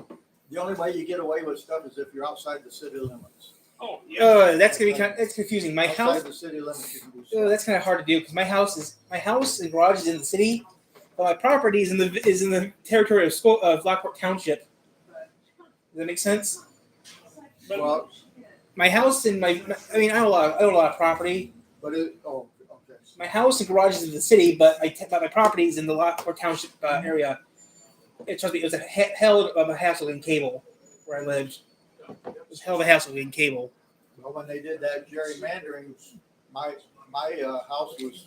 The only way you get away with stuff is if you're outside the city limits. Oh, yeah. That's gonna be that's confusing. My house. Outside the city limits, you can do Oh, stuff. that's kind of hard to do because my house and garage is in the city, but my property is in the territory of Lockport Township. Does that make sense? But Well, My house and I own a lot of property. but okay. My house and garage is in the city, but my property is in the Lockport Township area. It was a hell of a hassle in cable where I lived. It was a hell of a hassle in cable. Well, when they did that gerrymandering, my house was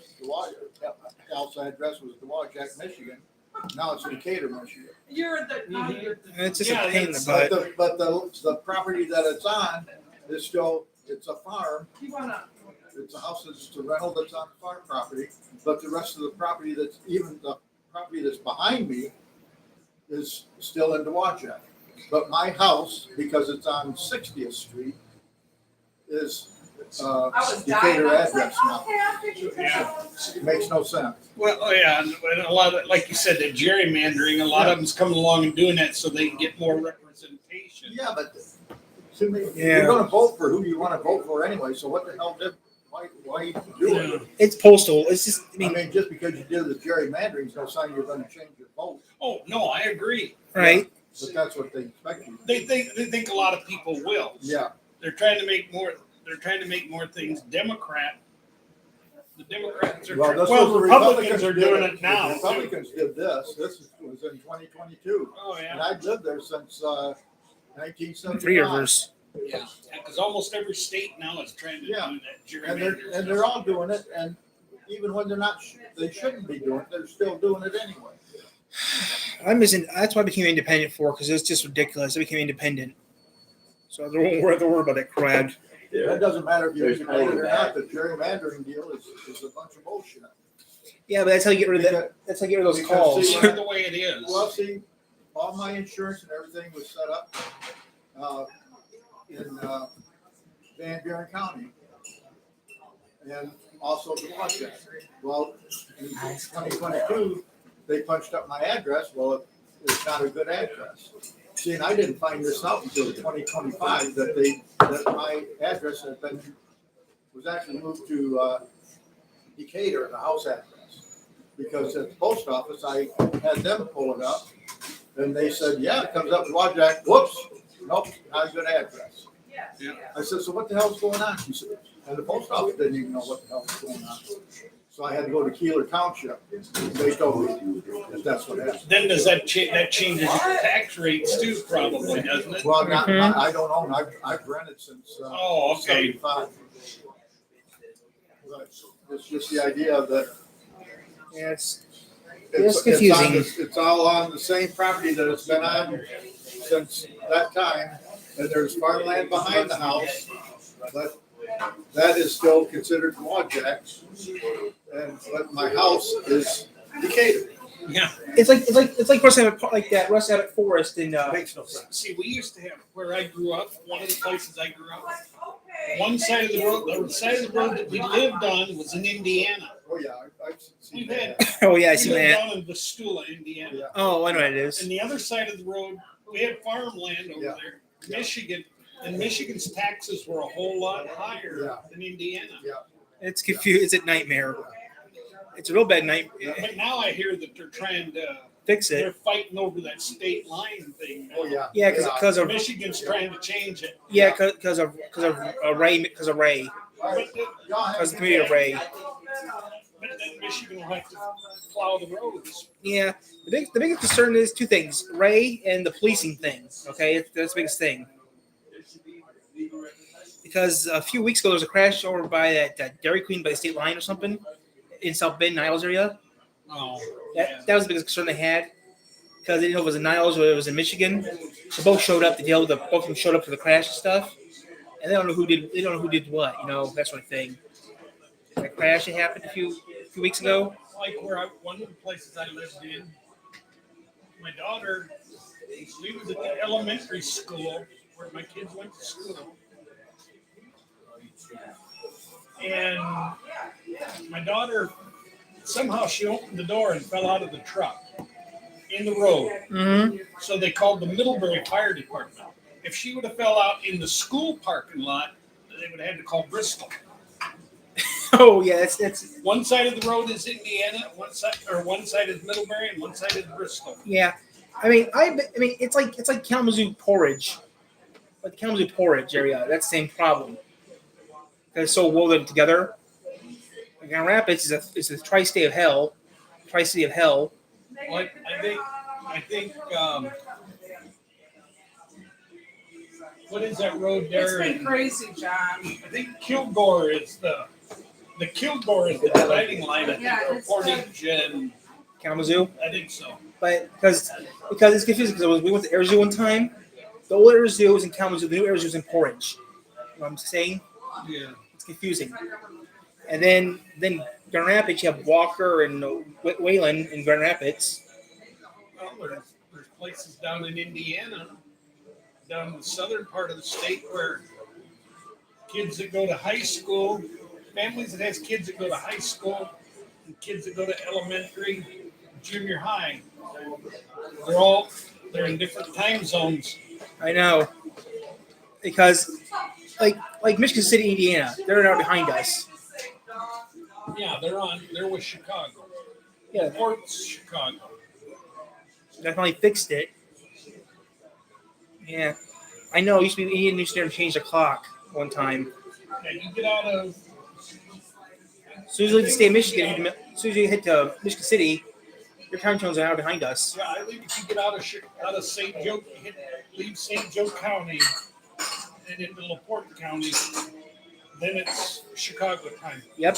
house address was Dowagiac, Michigan. Now it's Decatur, Michigan. You're the. No, Mhm. you're the. And it's just Yeah, a pain in the that's- butt. But the property that it's on is still, it's a farm. You wanna. It's a house that's a rental that's on farm property, but the rest of the property that's, even the property that's behind me is still in Dowagiac. But my house, because it's on 60th Street, is Decatur address now. Yeah. It makes no sense. Well, oh, yeah, and a lot of, like you said, the gerrymandering, a lot of them's coming along and doing that so they can get more representation. Yeah, but to me, Yeah. you're gonna vote for who you wanna vote for anyway, so what the hell why even do it? It's postal. It's just, I I mean, mean, just because you do the gerrymandering is no sign you're gonna change your vote, Oh, no, I agree. right? but that's what they expect you to do. They think a lot of people will. Yeah, They're trying to make more things Democrat. The Democrats are, well, that's well, what the Republicans are did doing it now. The Republicans did this was in 2022, Oh, and yeah. I've lived there since 1975. 3 rivers. Yeah, because almost every state now is trying to Yeah. do that And gerrymandering. they're all doing it, and even when they're not, they shouldn't be doing it, they're still doing it anyway. I'm missing. That's why I became independent for, because it's just ridiculous. I became independent. So I don't have to worry about that crap. It doesn't matter if you're independent or not, the gerrymandering deal is a bunch of bullshit. Yeah, but that's how you get rid of that. That's how you get rid of those Because, calls. see, It's the way it is. Well, see, all my insurance and everything was set up in Van Buren County. And also the project. Well, in 2022, they punched up my address. Well, it's not a good address. See, and I didn't find this out until 2025 that my address was actually moved to Decatur, the house address. Because at the post office, I had them pull it up, and they said, yeah, it comes up with Wajak. Whoops, nope, not a good address. Yeah. I said, so what the hell's going on? She said, and the post office didn't even know what the hell was going on. So I had to go to Keeler Township. They told me that that's what happened. Then does that changes your tax rates too, probably, doesn't it? Well, not, Mhm. I don't own, I've rented since Oh, okay. 75. But it's just the idea that Yeah, it's it's confusing. it's all on the same property that it's been on since that time. And there's farmland behind the house, but that is still considered Wajak. But my house is Decatur. Yeah. it's like Russ Abbott, like that Russ Abbott Forest in. Makes no sense. See, we used to have, where I grew up, one of the places I grew up, one side of the road, the side of the road that we lived on was in Indiana. Oh, yeah, I've seen We've had, that. Oh yeah, I we see lived that. down in Vistula, Indiana. Yeah. Oh, I know what it is. And the other side of the road, we had farmland over Yeah. there, Michigan, and Michigan's taxes were a whole lot higher Yeah. than Indiana. It's confused. It's a nightmare. It's a real bad nightmare. But now I hear that they're trying to, Fix it. they're fighting over that state line thing now. Oh, yeah. Yeah, because of Michigan's trying to change it. because of Ray because of Ray All right. Y'all have because a the good community of day. Ray. But then Michigan will have to plow the roads. Yeah, the biggest concern is two things: Ray and the policing thing. Okay, that's the biggest thing. Because a few weeks ago there was a crash over by that Dairy Queen by the state line or something in South Bend, Niles area. Oh, That was the biggest concern they had because they didn't know if it was in Niles or it was in Michigan. So both showed up to deal with both of them showed up for the crash and stuff, and they don't know who did what. That sort of thing. That crash that happened a few weeks ago. like one of the places I lived in, my daughter, we was at the elementary school where my kids went to school. And my daughter, somehow she opened the door and fell out of the truck in the road. Mm-hmm. So they called the Middlebury Fire Department. If she would have fell out in the school parking lot, they would have had to call Bristol. Oh yeah, that's One side of the road is Indiana, one side is Middlebury, and one side is Bristol. yeah. I mean, it's like Kalamazoo Porridge, like the Kalamazoo Porridge area. That's the same problem. It's so woven together. Like Grand Rapids is a tri-state of hell. Tri-city of hell. Well, I think what is that road It's there? been crazy, John. I think Kilgore is the Kilgore is the dividing line. I think Yeah, or it's Portage and Kalamazoo. I think so. But because it's confusing because we went to Air Zoo one time. The old Air Zoo was in Kalamazoo. The new Air Zoo is in Porridge. You know what I'm saying? Yeah. It's confusing. And then Grand Rapids, you have Walker and Wayland in Grand Rapids. Well, there's places down in Indiana, down in the southern part of the state where kids that go to high school, families that has kids that go to high school, and kids that go to elementary, junior high. They're in different time zones. I know. Because like Michigan City, Indiana, they're an hour behind us. Yeah, they're with Chicago. Yeah. Port's Chicago. They finally fixed it. Yeah. I know it used to be Indian used to change the clock one time. Yeah, you get out of As soon as you leave the state of Michigan, as soon as you hit to Michigan City, your time zone's an hour behind us. yeah, I think if you get out of St. Joe, leave St. Joe County and into LaPorte County, then it's Chicago time. Yep.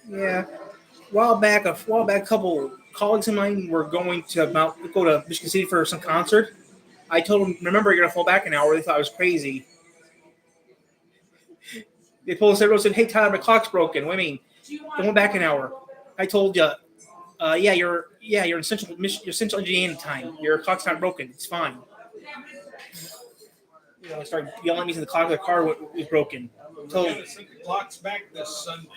Yeah. A while back, a couple colleagues of mine were going to go to Michigan City for some concert. I told them, remember, you're gonna fall back an hour. They thought I was crazy. They pulled us over and said, "Hey, Tyler, my clock's broken." What do you mean? Going back an hour. I told you, yeah, you're in central Indiana time. Your clock's not broken. It's fine. You know, started yelling at me, and the clock of the car was broken. So Yeah, the clock's back this Sunday.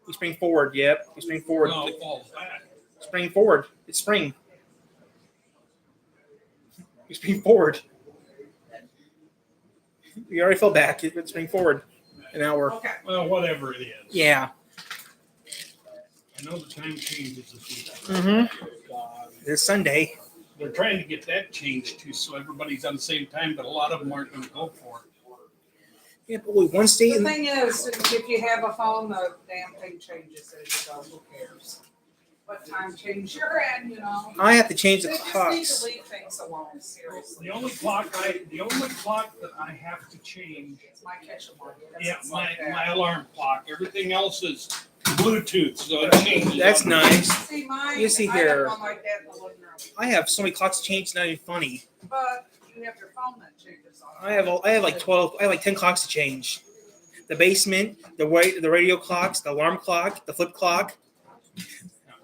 we spring forward. Yep, we spring forward. No, it falls back. Spring forward. It's spring. We spring forward. We already fell back. It's spring forward an hour. Okay. Well, whatever it is. Yeah. I know the time changes this week. Mm-hmm. It's Sunday. They're trying to get that changed too, so everybody's on the same time, but a lot of them aren't going to go for it. Yeah, but wait, one state. The thing is, if you have a phone, the damn thing changes as you go. Who cares? What time change you're in, you know? I have to change the They just need clocks. to leave things alone, seriously. The only clock that I have to change, It's my kitchen one. yeah, my alarm clock. Everything else is Bluetooth, so it changes. That's nice. See, mine, You see I here. have one like that in the living room. I have so many clocks changed. It's not even funny. But you have your phone that changes on. I have like 12. I have like 10 clocks to change. The basement, the radio clocks, the alarm clock, the flip clock.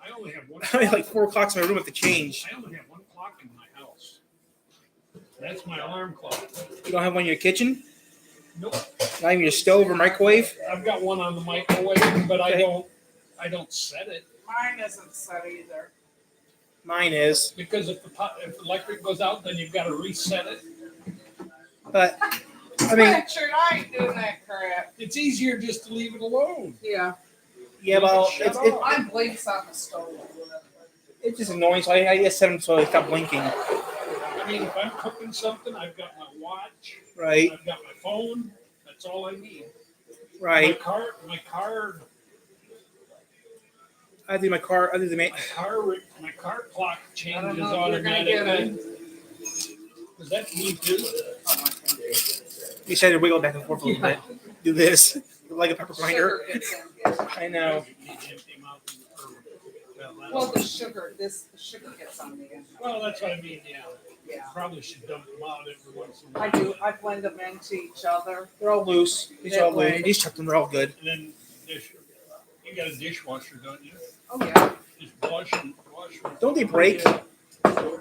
I only have one. I have like 4 clocks in my room I have to change. I only have one clock in my house. That's my alarm clock. You don't have one in your kitchen? Nope. Not even your stove or microwave? I've got one on the microwave, but Okay. I don't set it Mine isn't set either. Mine is. because if the electric goes out, then you've got to reset it. But I mean, Richard, I ain't doing that crap. It's easier just to leave it alone. Yeah, yeah, well, mine blinks on the stove. it's just annoying. So I just set them so they stop blinking. I mean, if I'm cooking something, I've got my watch, Right, I've got my phone. That's all I need. right. My car I do my car. I do my car clock I don't changes know if you're gonna get automatically. it. Does that mean too? You said to wiggle back and forth a little bit. Do this like a pepper grinder. Sugar gets in, yeah. I know. Well, the sugar gets on the end. Well, that's what I mean. Yeah, Yeah, probably should dump them out every once in a I while. do. I blend them into each other. They're all loose. These are all loose. These chucked them. They're all good. And then you got a dishwasher, don't you? Oh yeah. Just wash them. Don't they break? Well,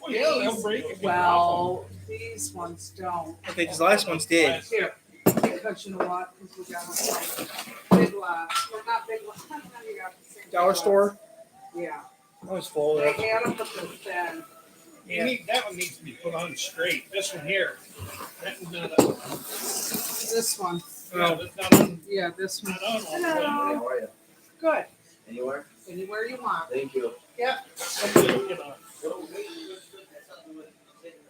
yeah, they'll break. if you drop Well, these ones don't. Okay, because the last ones did. Here, because you know what? Because we got them big lots. Well, not big lots. You got the same Dollar lots. store. Yeah. That was full. They had them, but they're thin. them. You need, that one needs to be put on straight. This one here. That one's not up. This one. No, that's not on. Yeah, this one. Not on. Hello. How are you? Good. Anywhere? Anywhere you want. Thank you.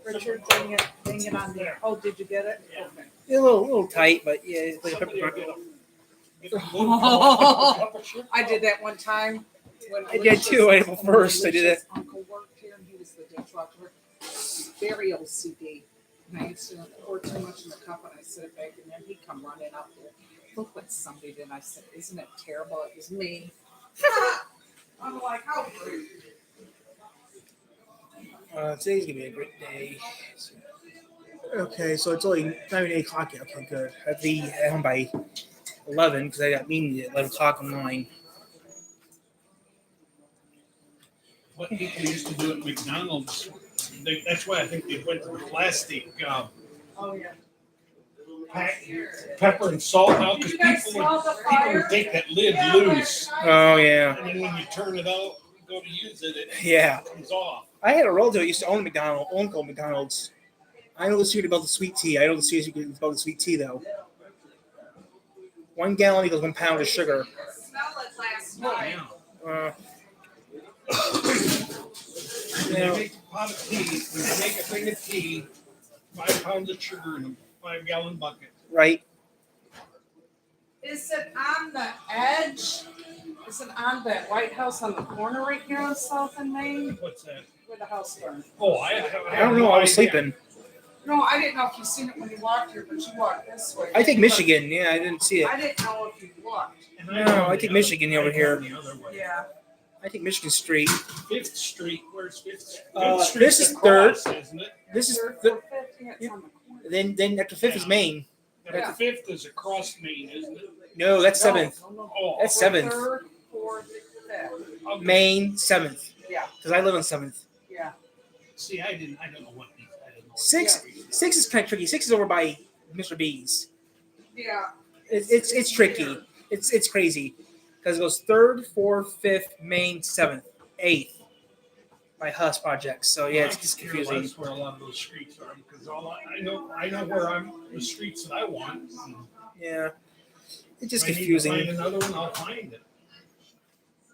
Richard, bring it on there. Oh, did you get it? Yeah. Okay. Yeah, a little tight, but yeah, it's like a pepper grinder. I did that one time. When I did too. I did it first. I did it. Alicia's uncle worked here and he was the dishwasher. Very OCD. And I used to pour too much in the cup and I set it back and then he'd come running up there. Look what somebody did. I said, isn't it terrible? It was me. I'm like, how rude. Today's gonna be a great day. Okay, so it's only not even 8 o'clock yet. Okay, good. I have to be at home by 11 because I got meeting at 11 o'clock online. What people used to do at McDonald's, that's why I think they went to the plastic Oh, yeah. pack pepper and salt out because Did you guys people smell the would fire? take that lid loose, Oh yeah, and then when you turn it out, go to use it, it yeah. comes off. I had a relative who used to own McDonald's. I know the secret about the sweet tea. I know the secret about the sweet tea though. 1 gallon equals 1 pound of sugar. Smell it last Oh, night. yeah. When Yeah. they make a pot of tea, when they make a thing of tea, 5 pounds of sugar in a 5-gallon bucket. Right. Is it on the edge? Is it on that White House on the corner right here on South and Main? What's that? Where the house burned? Oh, I I don't know. I was sleeping. No, I didn't know if you seen it when you walked here, but you walked this way. I think Michigan. Yeah, I didn't see it. I didn't know if you looked. No, I think Michigan over here. The other way. Yeah. I think Michigan Street. 5th Street. Where's 5th Street? This is across, isn't it? This is Third, the, fourth, fifth, yeah, it's on the corner. then after 5th is Maine. And the 5th is across Main, isn't it? No, that's 7th. No. Oh, That's We're 7th. Third, fourth, fifth. okay. Maine 7th. Yeah. Because I live on 7th. Yeah. See, I don't know what these. I didn't know. 6 is kind of tricky. 6 is over by Mr. B's. Yeah. It's tricky. It's crazy because it goes 3rd, 4th, 5th, Maine 7th, 8th by Huss projects. So yeah, it's just confusing. That's where a lot of those streets are because I know where I'm the streets that I want. Yeah, it's just If I need to find confusing. another one, I'll find it.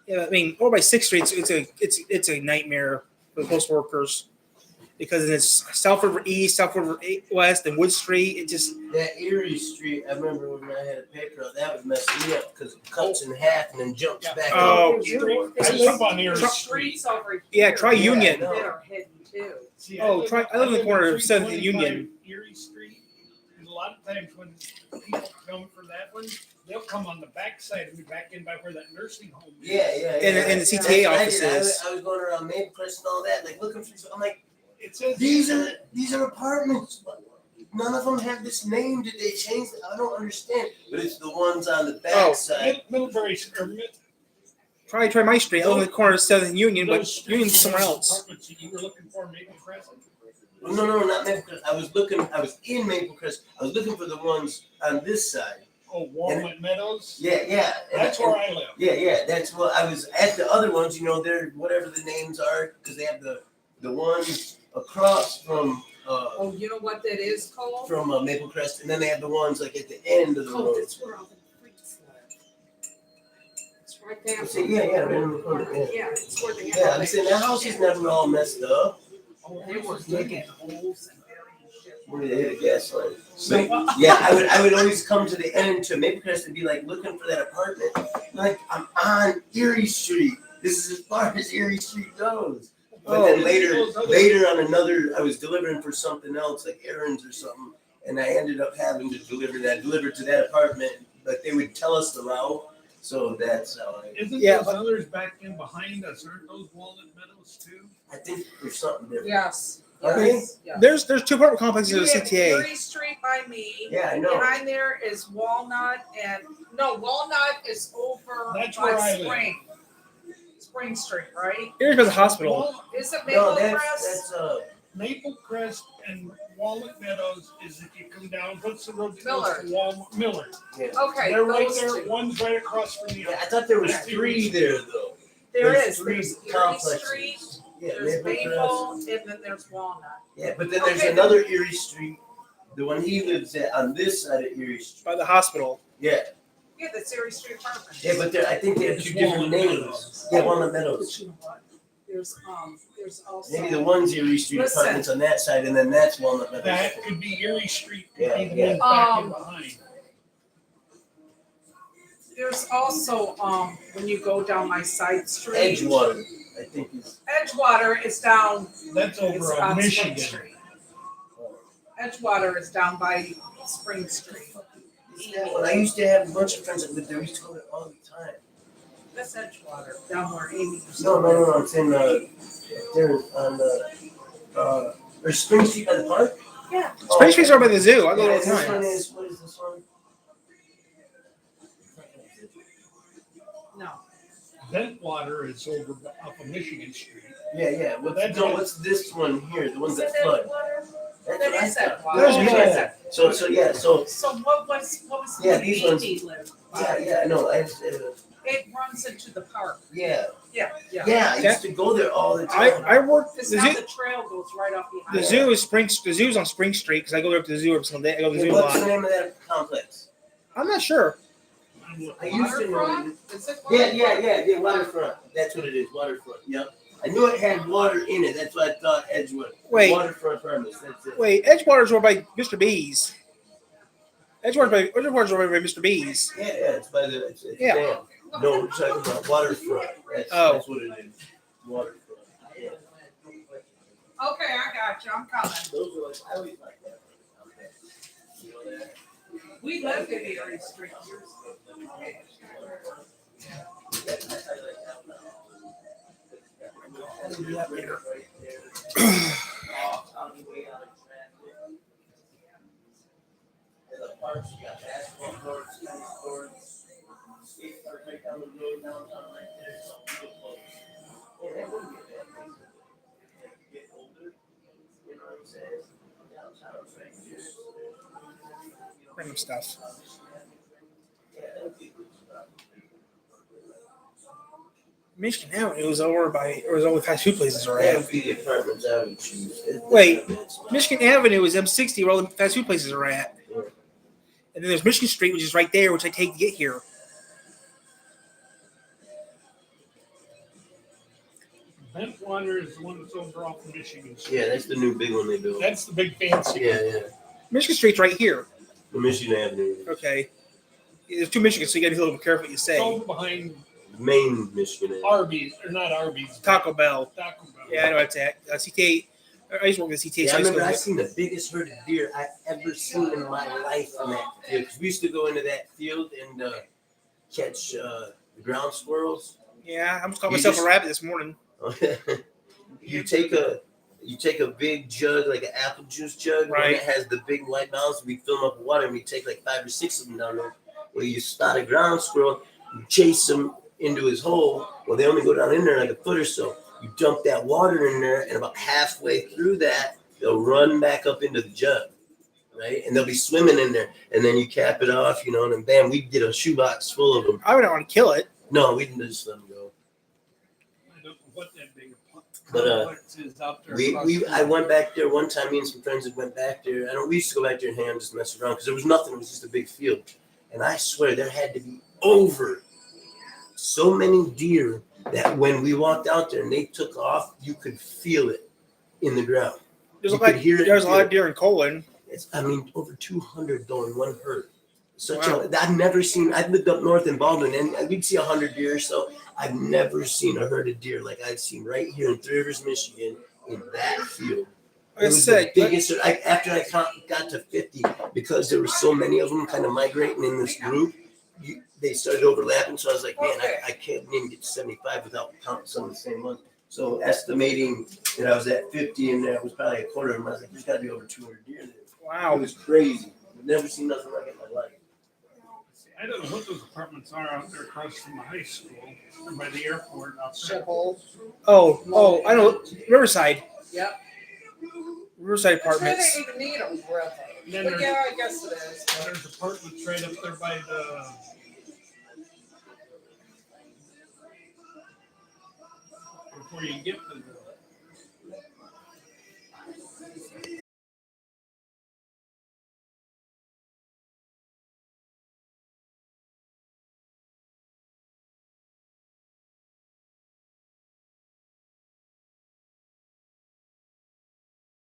Yeah, I mean, over by 6th Street, it's a nightmare for the post workers because it's South River East, South River West, and Wood Street. It just That Erie Street, I remember when I had a paper out, that was messing me up because it cuts in half and then jumps Yeah. back Oh, up. I live on Erie Street. Streets over yeah, here try Union. Yeah, I know. that are hidden too. See, Oh, I live in the corner of 7th and 325 Union. Erie Street. And a lot of times when people come for that one, they'll come on the back side and be back in by where that nursing home is. Yeah, And the That's CTA what I did. offices. I was going around Maple Crest and all that, like looking for. I'm like, It says these are apartments. None of them have this name. Did they change it? I don't understand. But it's the ones on the back Oh, side. Middlebury. Try my street. I live in the corner of 7th and Union, but Those Union's somewhere those else. apartments that you were looking for, Maple Crescent. No, not Maple Crest. I was in Maple Crest. I was looking for the ones on this side. Oh, Walnut Meadows. Yeah. And- That's where I live. Yeah, that's what I was at. The other ones, they're whatever the names are, because they have the ones across from Oh, you know what that is called? Maple Crest, and then they have the ones like at the end of the Called, road. it's where all the freaks live. It's right there. See, yeah, right in the corner, yeah. Yeah, it's where they have. Yeah, all I'm that saying that house is never all messed up. Oh, they were digging holes and burying shit. Where they hit a gas line. So, Yeah, I would always come to the end to Maple Crest and be like looking for that apartment. Like I'm on Erie Street. This is as far as Erie Street goes. But then later on another, I was delivering for something else, like errands or something, and I ended up having to deliver to that apartment. But they would tell us the route, so that's how isn't Yeah, those but- others back in behind us? Aren't those Walnut Meadows too? I think there's something different. Yes. Okay. Yes. Yeah. There's 2 apartment complexes You in the have CTA. Erie Street by me. Yeah, I know. Behind there is Walnut and, no, Walnut is over That's where I by live. Spring. Spring Street, right? Here's by the hospital. Well, Is it No, Maple Crest? that's Maple Crest and Walnut Meadows is if you come down, what's the road that Miller. goes to Miller? Okay, They're right those there. two. One's right across from the yeah. other. I thought there was 3 there though. There There's is, 3 there's Erie complexes. Street, Yeah, there's Maple Crest. Maple, and then there's Walnut. Yeah, but then there's Okay. another Erie Street, the one he lives at on this side of Erie Street. By the hospital. Yeah, Yeah, that's Erie Street Apartments. yeah, but I think they have 2 different Walnut names. Meadows. Yeah, Walnut But Meadows. you know what? There's also. Maybe the one's Erie Street Listen. apartments on that side, and then that's Walnut Meadows. That could be Erie Street, could Yeah, be the yeah. one back in behind. There's also, when you go down my side street. Edgewater, I think is. Edgewater is down, That's it's over on on Spring Michigan. Street. Edgewater is down by Spring Street. When I used to have a bunch of friends that lived there, we used to go there all the time. That's Edgewater, down where Amy used to No, live. I'm saying there on the or Spring Street by the park. Yeah. Spring Street's over by the zoo. I go Yeah, there all the this time. one is what is this one? No, Ventwater is over up on Michigan Street. Yeah. That's What's this one here? The ones that flood. That's There what I is that thought. one. There's Yeah. So yeah, so So what was Yeah, the these ones- AT live? yeah, no, It runs into the park. yeah, Yeah. I used to go there all the I time. work Because the now zoo. the trail goes right up behind. The it. zoo is the zoo's on Spring Street because I go there to the zoo every single day. I go to the zoo a What's the lot. name of that complex? I'm not sure. I used to know. Waterfront? Is it Yeah, waterfront. That's what it is, waterfront. Yep. I knew it had water in it. That's why I thought Edgewood. Wait. Waterfront premise. That's it. Wait, Edgewater's over by Mr. B's. Edgewater's over by Mr. B's. Yeah, it's by the it's Yeah. dam. No, we're talking about waterfront. That's what it is. Waterfront. Yeah. Okay, I got you. I'm coming. Those are like I always like that. Okay. You know that? We lived in Erie Street years ago. Random stuff. Michigan Avenue was over all the fast food places are That at. would be the apartments I would choose. Wait. Michigan Avenue is M60 where all the fast food places are at. Yeah. And then there's Michigan Street, which is right there, which I take to get here. Bentwater is the one that's over off of Michigan. Yeah, that's the new big one they built. That's the big fancy. Yeah. Michigan Street's right here. The Michigan Avenue. Okay. There's two Michigans, so you got to be a little careful what you It's say. over behind The main Michigan Avenue. Arby's, or not Arby's. Taco Bell. Taco Bell. Yeah, I know it's at. CTA. I used to work at CTA. Yeah, So I I used to remember I go seen the biggest herd of deer I ever seen in my life in that field. 'Cause we used to go into that field and catch the ground squirrels. yeah, I almost called You myself just- a rabbit this morning. you take a big jug, like an apple juice jug, Right. and it has the big white mouths. We fill them up with water, and we take like 5 or 6 of them down there. Well, you spot a ground squirrel, you chase him into his hole. Well, they only go down in there like a foot or so. You dump that water in there, and about halfway through that, they'll run back up into the jug, right? And they'll be swimming in there, and then you cap it off, and then bam, we get a shoebox full of them. I wouldn't want to kill it. No, we didn't just let them go. I don't know what that big But, complex is out there. across the I went back there one time. Me and some friends that went back there. We used to go back there and hang out and just mess around because there was nothing. It was just a big field. And I swear there had to be over so many deer that when we walked out there and they took off, you could feel it in the ground. There's You a lot. could hear it There's a lot here. of deer in Colin. Over 200 though in one herd. Wow. I've never seen. I've lived up north in Baldwin, and we'd see 100 deer or so. I've never seen a herd of deer like I've seen right here in Three Rivers, Michigan, in that field. Like I It was said, the biggest. After I got to 50, because there were so many of them kind of migrating in this group, they started overlapping. So I was like, man, I can't even get to 75 without counting some of the same ones. So estimating that I was at 50 and there was probably a quarter of them, I was like, there's got to be over 200 deer there. It wow. was crazy. I've never seen nothing like it in my life. I don't know what those apartments are out there across from the high school, or by the airport out there. Shithole. Oh, I know. Riverside. Yep. Riverside Which way Apartments. they even need them, really. And then But yeah, I guess it is. There's apartments right up there by the. Before you get to the